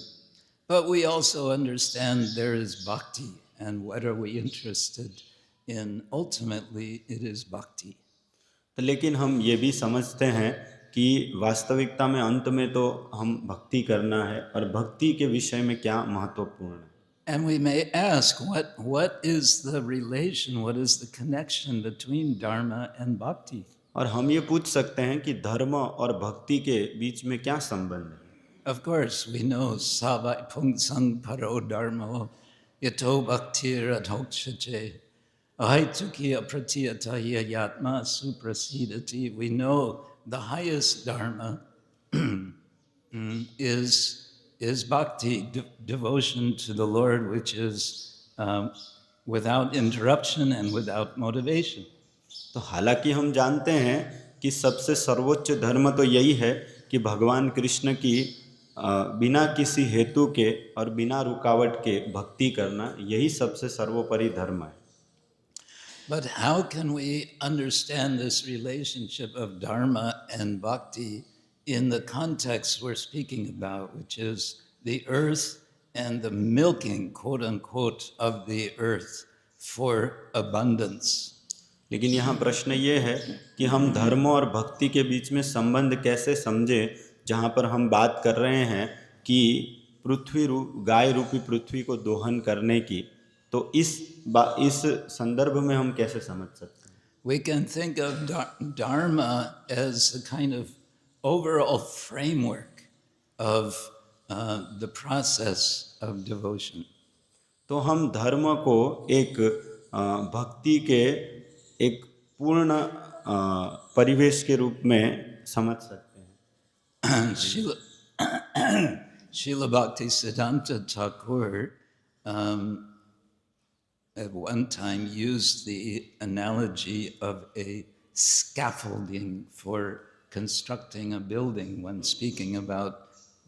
But we also understand there is bhakti, and what are we interested in? Ultimately, it is bhakti. तो लेकिन हम ये भी समझते हैं कि वास्तविकता में अंत में तो हम भक्ति करना है और भक्ति के विषय में क्या महत्वपूर्ण है. And we may ask, what is the relation, what is the connection between dharma and bhakti? और हम ये पूछ सकते हैं कि धर्म और भक्ति के बीच में क्या संबंध है. Of course, we know savai pungsang paro dharmo yato bhaktir adhokshache ahaituki apratiyataya yatma suprasidati. We know the highest dharma is bhakti, devotion to the Lord, which is without interruption and without motivation. तो हालांकि हम जानते हैं कि सबसे सर्वोच्च धर्म तो यही है कि भगवान कृष्ण की बिना किसी हेतु के और बिना रुकावट के भक्ति करना यही सबसे सर्वोपरि धर्म है. But how can we understand this relationship of dharma and bhakti in the context we're speaking about, which is the earth and the milking, quote unquote, of the earth for abundance? लेकिन यहाँ प्रश्न ये है कि हम धर्म और भक्ति के बीच में संबंध कैसे समझें, जहाँ पर हम बात कर रहे हैं कि गाय रूपी पृथ्वी को दोहन करने की। तो इस संदर्भ में हम कैसे समझ सकते हैं? We can think of Dharma as a kind of overall framework of the process of devotion. तो हम धर्म को एक भक्ति के एक पूर्ण परिवेश के रूप में समझ सकते हैं। Srila Bhaktisiddhanta Thakur at one time used the analogy of a scaffolding for constructing a building when speaking about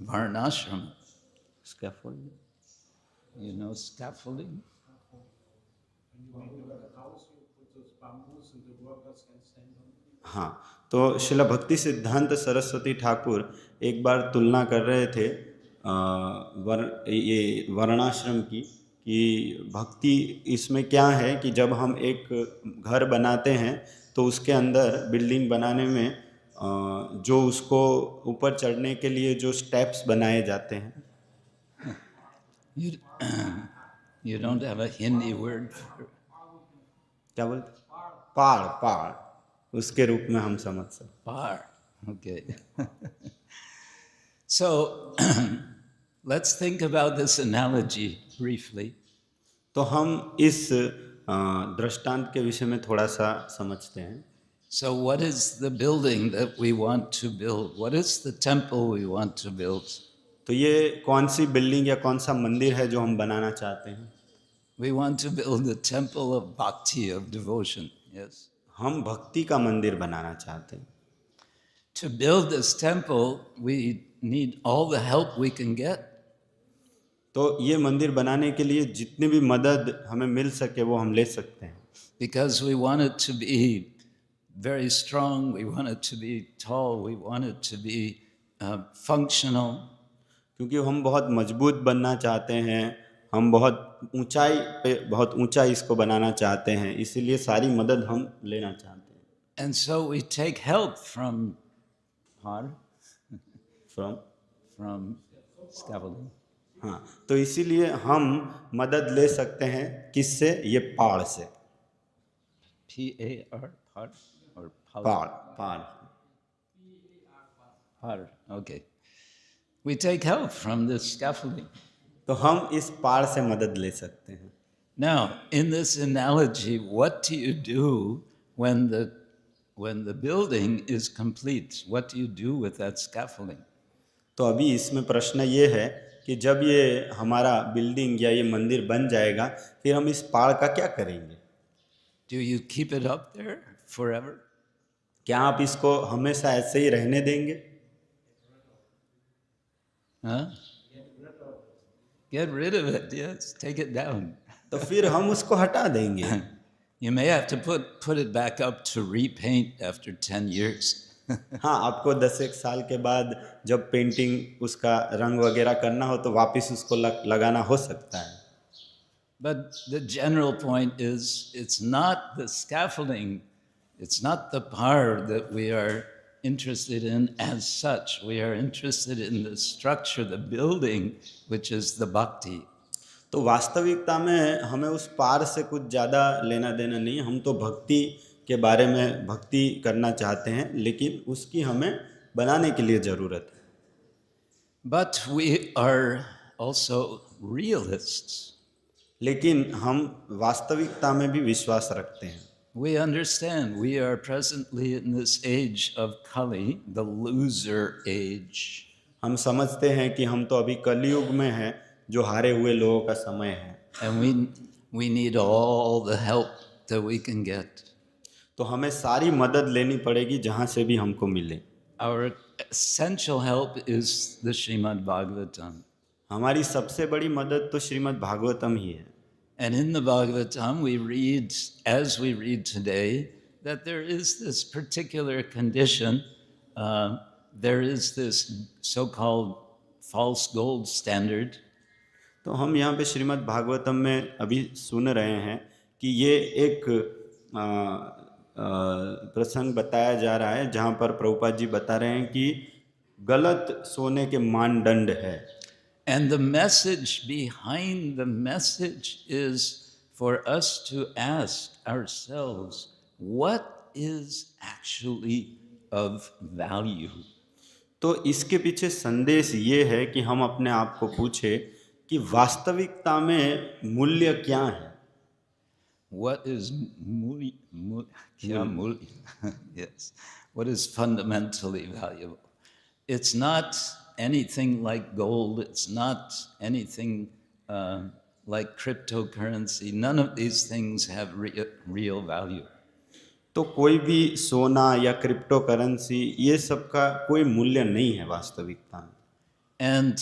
Varnashrama. Scaffolding? You know scaffolding? हाँ, तो शिला भक्ति सिद्धांत सरस्वती ठाकुर एक बार तुलना कर रहे थे ये वर्णाश्रम की, कि भक्ति इसमें क्या है कि जब हम एक घर बनाते हैं तो उसके अंदर बिल्डिंग बनाने में जो उसको ऊपर चढ़ने के लिए जो स्टेप्स बनाए जाते हैं। You don't have a Hindi word for क्या बोलते? पहाड़, उसके रूप में हम समझ सकते। Par, okay. So let's think about this analogy briefly. तो हम इस दृष्टांत के विषय में थोड़ा सा समझते हैं। So what is the building that we want to build? What is the temple we want to build? तो ये कौन सी बिल्डिंग या कौन सा मंदिर है जो हम बनाना चाहते हैं? We want to build a temple of bhakti, of devotion, yes? हम भक्ति का मंदिर बनाना चाहते हैं। To build this temple, we need all the help we can get. तो ये मंदिर बनाने के लिए जितनी भी मदद हमें मिल सके वो हम ले सकते हैं। Because we want it to be very strong, we want it to be tall, we want it to be functional. क्योंकि हम बहुत मजबूत बनना चाहते हैं, हम बहुत ऊंचाई पे बहुत ऊंचा इसको बनाना चाहते हैं, इसीलिए सारी मदद हम लेना चाहते हैं। And so we take help from scaffolding. हाँ, तो इसीलिए हम मदद ले सकते हैं किससे? ये पहाड़ से। P-A-R, par or पहाड़। Par, okay. We take help from this scaffolding. तो हम इस पहाड़ से मदद ले सकते हैं। Now, in this analogy, what do you do when the building is complete? What do you do with that scaffolding? तो अभी इसमें प्रश्न ये है कि जब ये हमारा बिल्डिंग या ये मंदिर बन जाएगा, फिर हम इस पहाड़ का क्या करेंगे? Do you keep it up there forever? क्या आप इसको हमेशा ऐसे ही रहने देंगे? Huh? Get rid of it, yes. Take it down. तो फिर हम उसको हटा देंगे। You may have to put it back up to repaint after 10 years. हाँ, आपको 10-1 साल के बाद जब पेंटिंग उसका रंग वगैरह करना हो तो वापस उसको लगाना हो सकता है। But the general point is, it's not the scaffolding, it's not the par that we are interested in as such. We are interested in the structure, the building, which is the bhakti. तो वास्तविकता में हमें उस पार से कुछ ज़्यादा लेना देना नहीं, हम तो भक्ति के बारे में भक्ति करना चाहते हैं, लेकिन उसकी हमें बनाने के लिए ज़रूरत है। But we are also realists. लेकिन हम वास्तविकता में भी विश्वास रखते हैं। We understand we are presently in this age of Kali, the loser age. हम समझते हैं कि हम तो अभी कलयुग में हैं, जो हारे हुए लोगों का समय है। And we need all the help that we can get. तो हमें सारी मदद लेनी पड़ेगी जहाँ से भी हमको मिले। Our essential help is the Srimad Bhagavatam. हमारी सबसे बड़ी मदद तो श्रीमद् भागवतम ही है। And in the Bhagavatam, we read, as we read today, that there is this particular condition, there is this so-called false gold standard. तो हम यहाँ पे श्रीमद् भागवतम में अभी सुन रहे हैं कि ये एक प्रसंग बताया जा रहा है जहाँ पर प्रभुपाद जी बता रहे हैं कि गलत सोने के मानदंड है। And the message behind the message is for us to ask ourselves, what is actually of value? तो इसके पीछे संदेश ये है कि हम अपने आप को पूछे कि वास्तविकता में मूल्य क्या है। What is kya muli? Yes. What is fundamentally valuable? It's not anything like gold. It's not anything like cryptocurrency. None of these things have real value. तो कोई भी सोना या क्रिप्टो करेंसी ये सब का कोई मूल्य नहीं है वास्तविकता में। And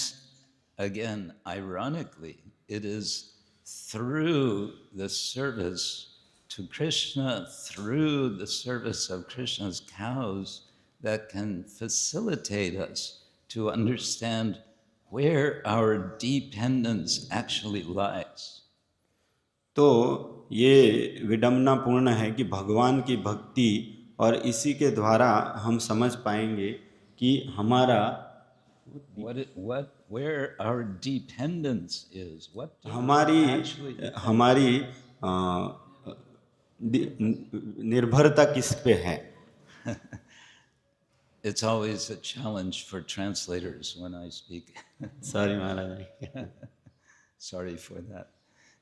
again, ironically, it is through the service to Krishna, through the service of Krishna's cows, that can facilitate us to understand where our dependence actually lies. तो ये विडम्बनापूर्ण है कि भगवान की भक्ति और इसी के द्वारा हम समझ पाएंगे कि हमारा Where our dependence is, what do we हमारी actually depend on? हमारी निर्भरता किस पे है। It's always a challenge for translators when I speak. Sorry Maharaj. Sorry for that.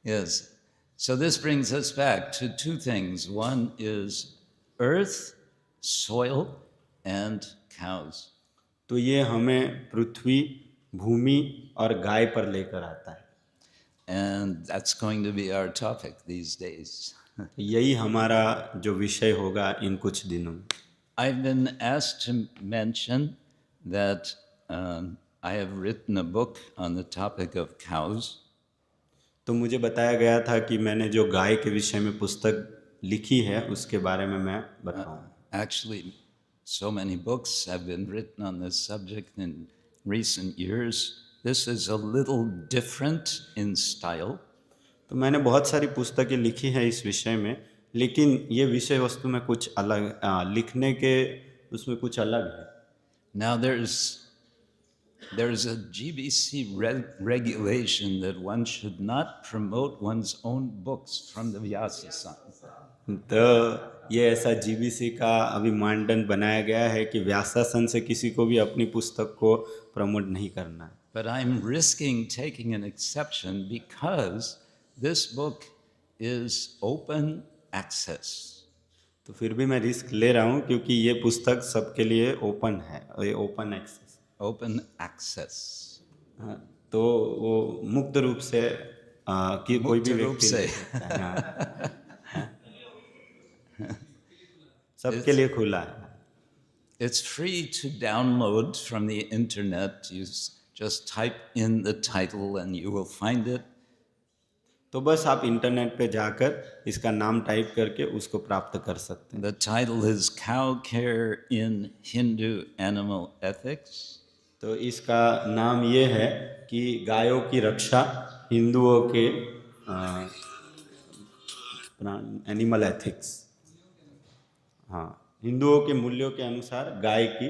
Yes. So this brings us back to two things. One is earth, soil, and cows. तो ये हमें पृथ्वी, भूमि और गाय पर लेकर आता है। And that's going to be our topic these days. यही हमारा जो विषय होगा इन कुछ दिनों में। I've been asked to mention that I have written a book on the topic of cows. तो मुझे बताया गया था कि मैंने जो गाय के विषय में पुस्तक लिखी है उसके बारे में मैं बताऊं। Actually, so many books have been written on this subject in recent years. This is a little different in style. तो मैंने बहुत सारी पुस्तकें लिखी हैं इस विषय में, लेकिन ये विषय वस्तु में कुछ अलग लिखने के उसमें कुछ अलग है। Now there's a GBC regulation that one should not promote one's own books from the Vyasa-san. तो ये ऐसा जीबीसी का अभी मानदंड बनाया गया है कि व्यासासन से किसी को भी अपनी पुस्तक को प्रमोट नहीं करना। But I'm risking taking an exception because this book is open access. तो फिर भी मैं रिस्क ले रहा हूँ क्योंकि ये पुस्तक सबके लिए ओपन है, ये ओपन एक्सेस। Open access. तो वो मुक्त रूप से कि कोई भी रूप व्यक्ति से। ले सकता है। हाँ। सबके लिए खुला है। It's free to download from the internet. You just type in the title and you will find it. तो बस आप इंटरनेट पे जाकर इसका नाम टाइप करके उसको प्राप्त कर सकते हैं। The title is Cow Care in Hindu Animal Ethics. तो इसका नाम ये है कि गायों की रक्षा हिंदुओं के एनिमल एथिक्स, हाँ, हिंदुओं के मूल्यों के अनुसार गाय की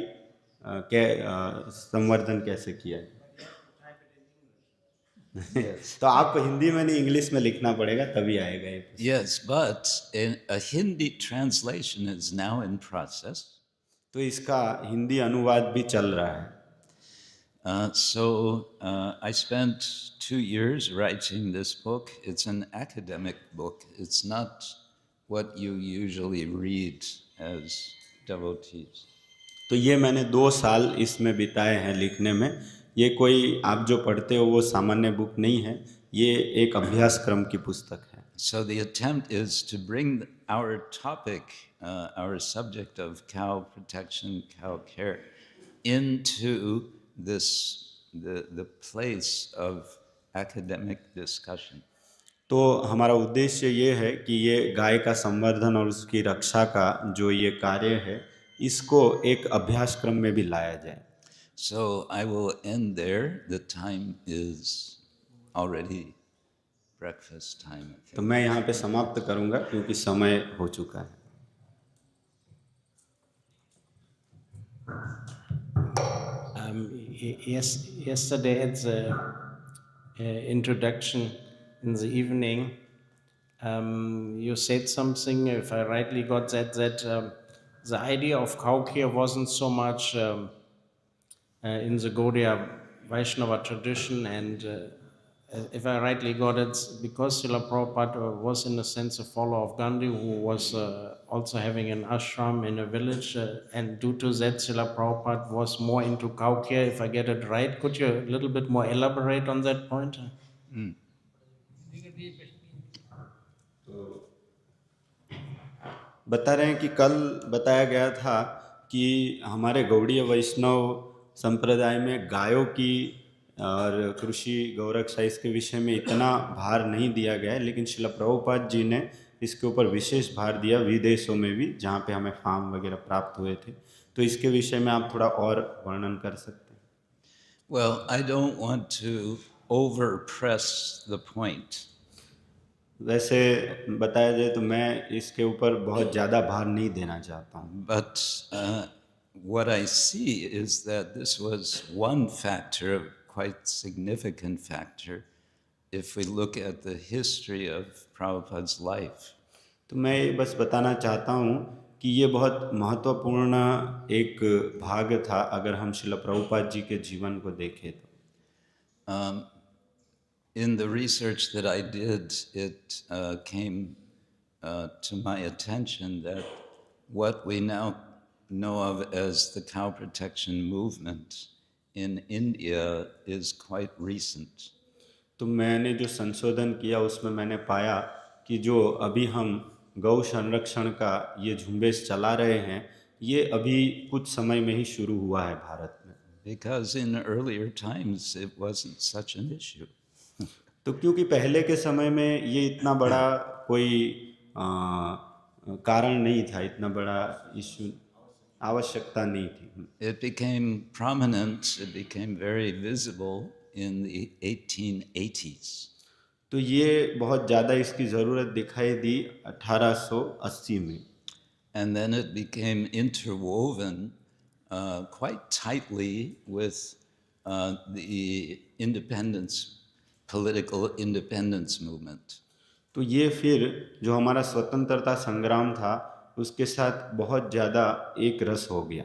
संवर्धन कैसे किया है। तो आपको हिंदी में नहीं इंग्लिश में लिखना पड़ेगा तभी आएगा ये। Yes, but a Hindi translation is now in process. तो इसका हिंदी अनुवाद भी चल रहा है। I spent 2 years writing this book. It's an academic book. It's not what you usually read as devotees. तो ये मैंने 2 साल इसमें बिताए हैं लिखने में। ये कोई आप जो पढ़ते हो वो सामान्य बुक नहीं है, ये एक अभ्यास क्रम की पुस्तक है। So the attempt is to bring our topic, our subject of cow protection, cow care, into the place of academic discussion. तो हमारा उद्देश्य ये है कि ये गाय का संवर्धन और उसकी रक्षा का जो ये कार्य है इसको एक अभ्यास क्रम में भी लाया जाए। So I will end there. The time is already breakfast time. तो मैं यहाँ पे समाप्त करूँगा क्योंकि समय हो चुका है। Yesterday at the introduction in the evening, you said something, if I rightly got that the idea of Kaukya wasn't so much in the Gaudiya Vaishnava tradition, and if I rightly got it, because Srila Prabhupada was in a sense a follower of Gandhi, who was also having an ashram in a village, and due to that, Srila Prabhupada was more into Kaukya, if I get it right. Could you a little bit more elaborate on that point? बता रहे हैं कि कल बताया गया था कि हमारे गौड़ीय वैष्णव संप्रदाय में गायों की और कृषि गौरक्षा इसके विषय में इतना भार नहीं दिया गया है, लेकिन शिला प्रभुपाद जी ने इसके ऊपर विशेष भार दिया विदेशों में भी, जहाँ पे हमें फार्म वगैरह प्राप्त हुए थे। तो इसके विषय में आप थोड़ा और वर्णन कर सकते हैं? Well, I don't want to overpress the point. वैसे बताया जाए तो मैं इसके ऊपर बहुत ज़्यादा भार नहीं देना चाहता हूँ, But what I see is that this was one factor, a quite significant factor, if we look at the history of Prabhupada's life. तो मैं ये बस बताना चाहता हूँ कि ये बहुत महत्वपूर्ण एक भाग था अगर हम शिला प्रभुपाद जी के जीवन को देखें तो। In the research that I did, it came to my attention that what we now know of as the cow protection movement in India is quite recent. तो मैंने जो संशोधन किया उसमें मैंने पाया कि जो अभी हम गौ संरक्षण का ये झुंबेश चला रहे हैं, ये अभी कुछ समय में ही शुरू हुआ है भारत में। Because in earlier times it wasn't such an issue. तो क्योंकि पहले के समय में ये इतना बड़ा कोई कारण नहीं था, इतना बड़ा इश्यू, आवश्यकता नहीं थी। It became prominent, it became very visible in the 1880s. तो ये बहुत ज़्यादा इसकी ज़रूरत दिखाई दी 1880 में। And then it became interwoven quite tightly with the political independence movement. तो ये फिर जो हमारा स्वतंत्रता संग्राम था उसके साथ बहुत ज़्यादा एक रस हो गया।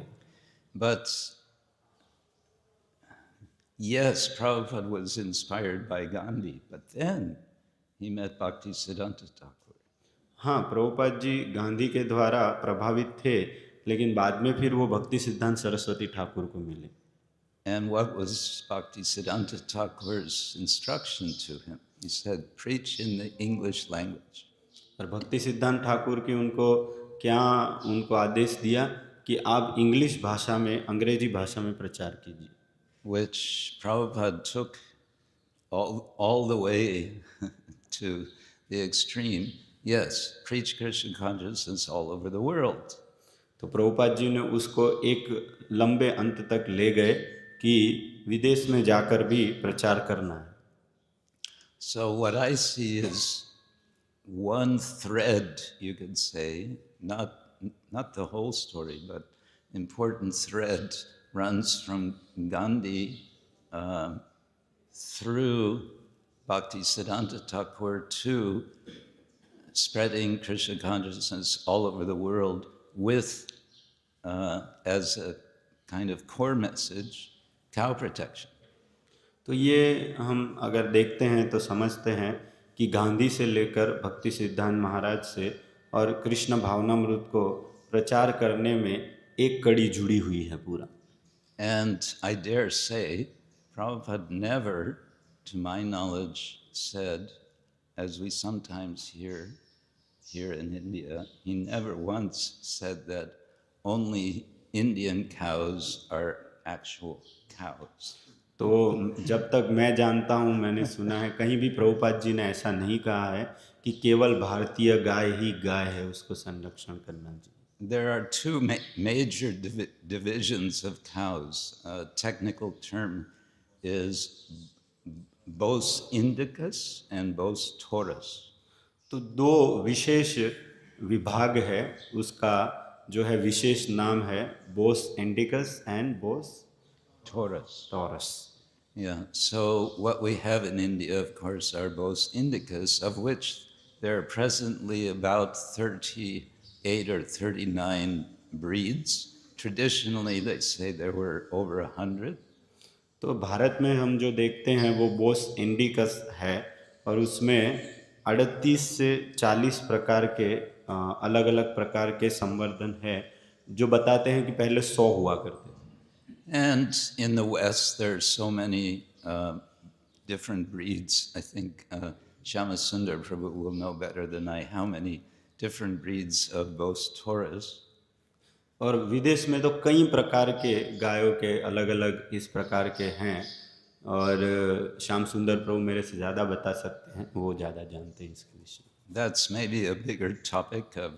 But yes, Prabhupada was inspired by Gandhi, but then he met Bhaktisiddhanta Thakur. हाँ, प्रभुपाद जी गांधी के द्वारा प्रभावित थे, लेकिन बाद में फिर वो भक्ति सिद्धांत सरस्वती ठाकुर को मिले। And what was Bhaktisiddhanta Thakur's instruction to him? He said, preach in the English language. और भक्ति सिद्धांत ठाकुर की उनको आदेश दिया कि आप इंग्लिश भाषा में, अंग्रेजी भाषा में प्रचार कीजिए। Which Prabhupada took all the way to the extreme. Yes, preach Krishna consciousness all over the world. तो प्रभुपाद जी ने उसको एक लंबे अंत तक ले गए कि विदेश में जाकर भी प्रचार करना है। So what I see is one thread, you could say, not the whole story, but important thread runs from Gandhi through Bhaktisiddhanta Thakur to spreading Krishna consciousness all over the world with, as a kind of core message, cow protection. तो ये हम अगर देखते हैं तो समझते हैं कि गांधी से लेकर भक्ति सिद्धांत महाराज से और कृष्ण भावनामृत को प्रचार करने में एक कड़ी जुड़ी हुई है पूरा। And I dare say, Prabhupada never, to my knowledge, said, as we sometimes hear here in India, he never once said that only Indian cows are actual cows. तो जब तक मैं जानता हूँ, मैंने सुना है, कहीं भी प्रभुपाद जी ने ऐसा नहीं कहा है कि केवल भारतीय गाय ही गाय है, उसको संरक्षण करना चाहिए। There are two major divisions of cows. A technical term is Bos indicus and Bos taurus. तो दो विशेष विभाग है उसका, जो है विशेष नाम है Bose indicus and boss Taurus. Taurus. Yeah, so what we have in India, of course, are Bos indicas, of which there are presently about 38 or 39 breeds. Traditionally, they say there were over 100. तो भारत में हम जो देखते हैं वो Bose indicus है और उसमें 38 से 40 प्रकार के अलग अलग प्रकार के संवर्धन है जो बताते हैं कि पहले 100 हुआ करते थे। And in the West, there are so many different breeds. I think Shyamasundar Prabhu will know better than I how many different breeds of Bos Taurus. और विदेश में तो कई प्रकार के गायों के अलग अलग इस प्रकार के हैं और श्याम सुंदर प्रभु मेरे से ज़्यादा बता सकते हैं, वो ज़्यादा जानते हैं इसके विषय में। That's maybe a bigger topic of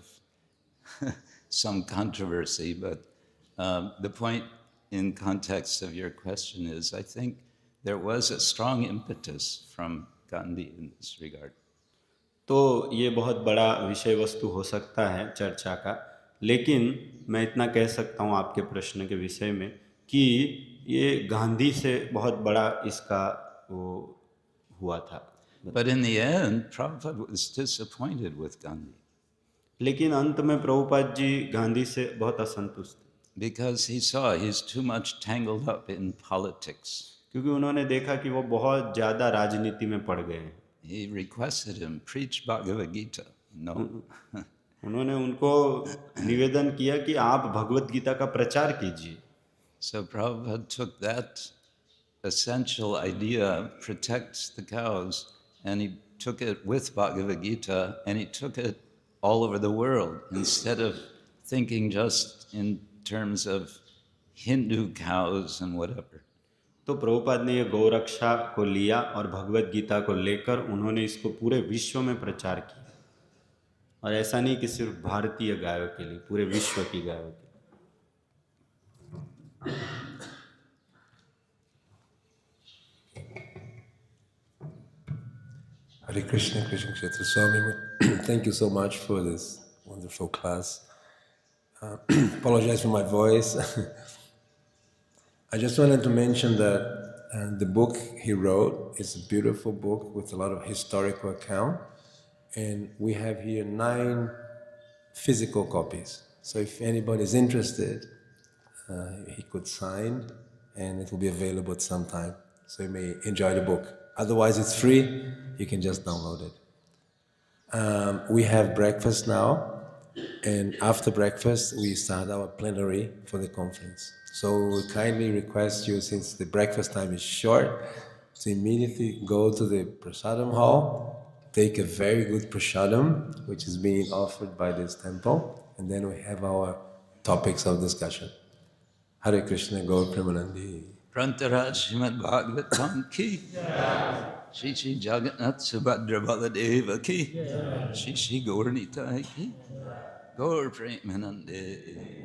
some controversy, but the point in context of your question is I think there was a strong impetus from Gandhi in this regard. तो ये बहुत बड़ा विषय वस्तु हो सकता है चर्चा का, लेकिन मैं इतना कह सकता हूँ आपके प्रश्न के विषय में कि ये गांधी से बहुत बड़ा इसका वो हुआ था। But in the end, Prabhupada was disappointed with Gandhi लेकिन अंत में प्रभुपाद जी गांधी से बहुत असंतुष्ट थे, because he saw he's too much tangled up in politics. क्योंकि उन्होंने देखा कि वो बहुत ज़्यादा राजनीति में पड़ गए हैं। He requested him, preach Bhagavad Gita. No. उन्होंने उनको निवेदन किया कि आप भगवत गीता का प्रचार कीजिए। So Prabhupada took that essential idea, protect the cows, and he took it with Bhagavad Gita, and he took it all over the world instead of thinking just in terms of Hindu cows and whatever. तो प्रभुपाद ने ये गौरक्षा को लिया और भगवत गीता को लेकर उन्होंने इसको पूरे विश्व में प्रचार किया, और ऐसा नहीं कि सिर्फ भारतीय गायों के लिए, पूरे विश्व की गायों के लिए। Hare Krishna, Krishna Kshetra Swami. Thank you so much for this wonderful class. Apologize for my voice. I just wanted to mention that the book he wrote is a beautiful book with a lot of historical account, and we have here 9 physical copies. So if anybody is interested, he could sign, and it will be available at some time. So you may enjoy the book. Otherwise, it's free. You can just download it. We have breakfast now, and after breakfast, we start our plenary for the conference. So we kindly request you, since the breakfast time is short, to immediately go to the prasadam hall, take a very good prasadam, which is being offered by this temple, and then we have our topics of discussion. Hare Krishna, Gaur Premanandi. Prantaraj Srimad Bhagavatam ki, Shri Shri Jagannath Subhadra Baladeva ki, Shri Shri Gaur Nitai ki, Gaur Premanande.